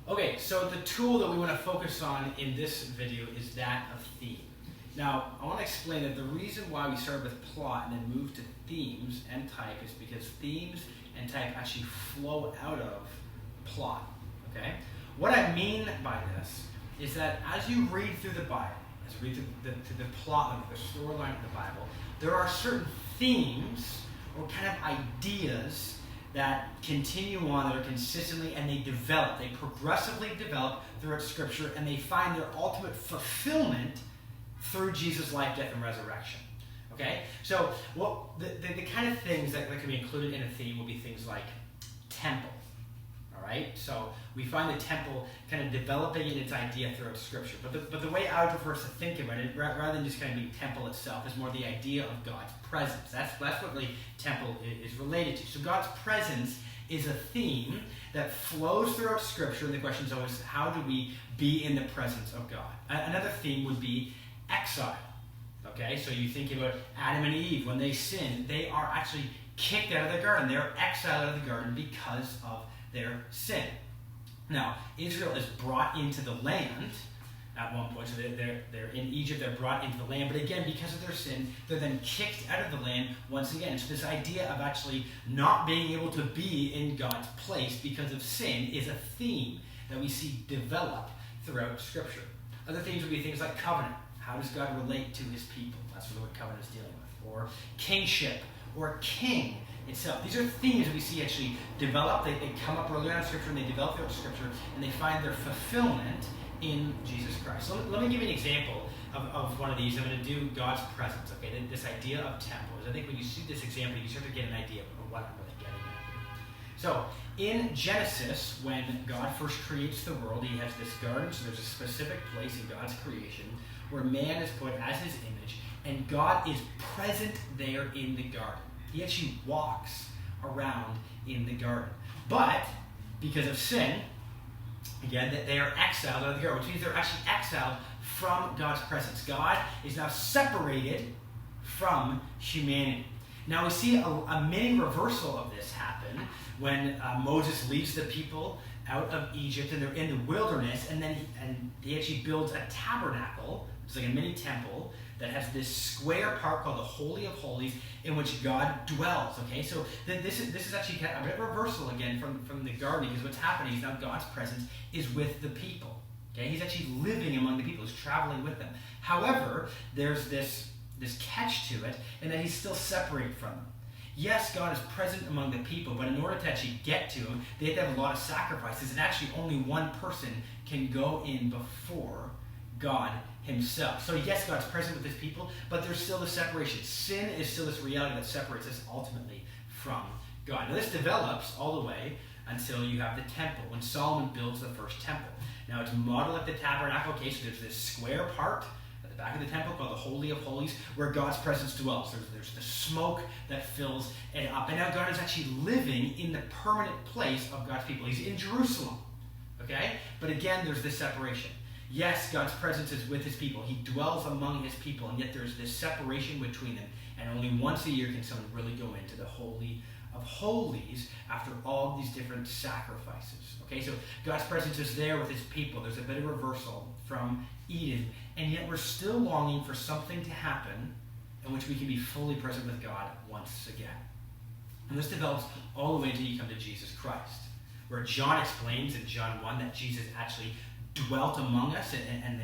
Okay, so the tool that we want to focus on in this video is that of theme. Now, I want to explain that the reason why we started with plot and then moved to themes and type is because themes and type actually flow out of plot, okay? What I mean by this is that as you read through the Bible, as you read through the plot, the storyline of the Bible, there are certain themes or kind of ideas that continue on, that are consistently, and they develop, they progressively develop throughout Scripture, and they find their ultimate fulfillment through Jesus' life, death, and resurrection. Okay? So, the kind of things that can be included in a theme will be things like temple. Alright? So, we find the temple kind of developing in its idea throughout Scripture. But the way I would prefer us to think about it, rather than just kind of being temple itself, is more the idea of God's presence. That's what really temple is related to. So God's presence is a theme that flows throughout Scripture, and the question is always, how do we be in the presence of God? Another theme would be exile. Okay, so you think about Adam and Eve. When they sinned, they are actually kicked out of the garden. They're exiled out of the garden because of their sin. Now, Israel is brought into the land at one point. So they're in Egypt, they're brought into the land. But again, because of their sin, they're then kicked out of the land once again. So this idea of actually not being able to be in God's place because of sin is a theme that we see develop throughout Scripture. Other themes would be things like covenant. How does God relate to his people? That's really what covenant is dealing with. Or kingship, or king itself. These are themes that we see actually develop. They come up earlier in Scripture, and they develop throughout Scripture, and they find their fulfillment in Jesus Christ. So let me give you an example of one of these. I'm going to do God's presence, okay? This idea of temples. I think when you see this example, you start to get an idea of what I'm really getting at here. So, in Genesis, when God first creates the world, he has this garden, so there's a specific place in God's creation where man is put as his image, and God is present there in the garden. He actually walks around in the garden. But, because of sin, again, that they are exiled out of the garden, which means they're actually exiled from God's presence. God is now separated from humanity. Now we see a mini reversal of this happen when Moses leads the people out of Egypt, and they're in the wilderness, and then he actually builds a tabernacle. It's like a mini temple that has this square part called the Holy of Holies in which God dwells. Okay, so this is actually a bit of a reversal again from the garden, because what's happening is now God's presence is with the people. Okay, he's actually living among the people, he's traveling with them. However, there's this catch to it, and that he's still separated from them. Yes, God is present among the people, but in order to actually get to him, they have to have a lot of sacrifices, and actually only one person can go in before God himself. So yes, God's present with his people, but there's still the separation. Sin is still this reality that separates us ultimately from God. Now this develops all the way until you have the temple, when Solomon builds the first temple. Now it's modeled like the tabernacle. Okay, so there's this square part at the back of the temple called the Holy of Holies, where God's presence dwells. There's the smoke that fills it up. And now God is actually living in the permanent place of God's people. He's in Jerusalem. Okay? But again, there's this separation. Yes, God's presence is with his people. He dwells among his people, and yet there's this separation between them. And only once a year can someone really go into the Holy of Holies after all these different sacrifices. Okay, so God's presence is there with his people. There's a bit of reversal from Eden, and yet we're still longing for something to happen in which we can be fully present with God once again. And this develops all the way until you come to Jesus Christ, where John explains in John 1 that Jesus actually dwelt among us, and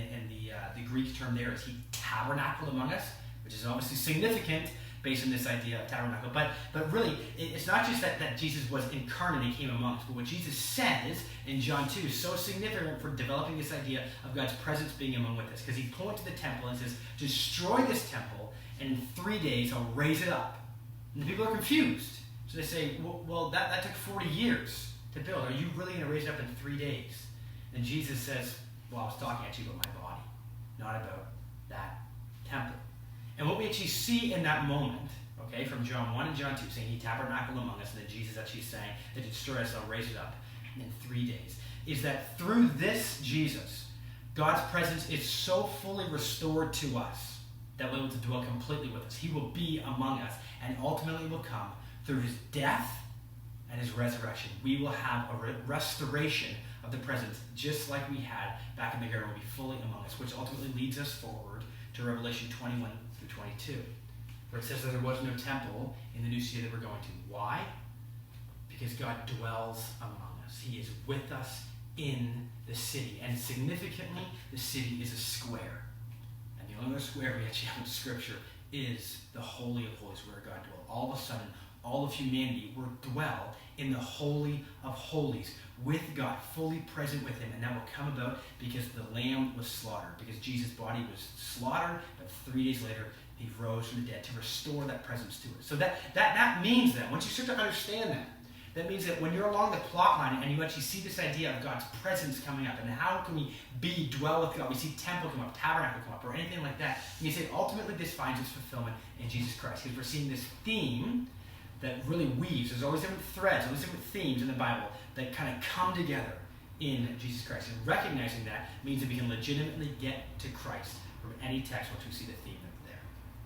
the Greek term there is he tabernacled among us, which is obviously significant based on this idea of tabernacle. But really, it's not just that Jesus was incarnate, he came among us, but what Jesus says in John 2 is so significant for developing this idea of God's presence being among with us, because he points to the temple and says, destroy this temple, and in 3 days I'll raise it up. And the people are confused. So they say, well that took 40 years to build. Are you really going to raise it up in 3 days? And Jesus says, well, I was talking actually about my body, not about that temple. And what we actually see in that moment, okay, from John 1 and John 2, saying he tabernacled among us, and then Jesus actually saying that destroy us, I'll raise it up in 3 days, is that through this Jesus, God's presence is so fully restored to us that we're able to dwell completely with us. He will be among us, and ultimately will come through his death and his resurrection. We will have a restoration of of the presence, just like we had back in the garden, will be fully among us, which ultimately leads us forward to Revelation 21 through 22, where it says that there was no temple in the new city that we're going to. Why? Because God dwells among us. He is with us in the city. And significantly, the city is a square. And the only other square we actually have in Scripture is the Holy of Holies, where God dwells. All of a sudden, all of humanity will dwell in the Holy of Holies with God, fully present with him. And that will come about because the Lamb was slaughtered, because Jesus' body was slaughtered, but 3 days later, he rose from the dead to restore that presence to us. So that means that, once you start to understand that, that means that when you're along the plot line and you actually see this idea of God's presence coming up and how can we dwell with God, we see temple come up, tabernacle come up, or anything like that, and you say ultimately this finds its fulfillment in Jesus Christ, because we're seeing this theme that really weaves. There's always different threads, always different themes in the Bible that kind of come together in Jesus Christ. And recognizing that means that we can legitimately get to Christ from any text once we see the theme there.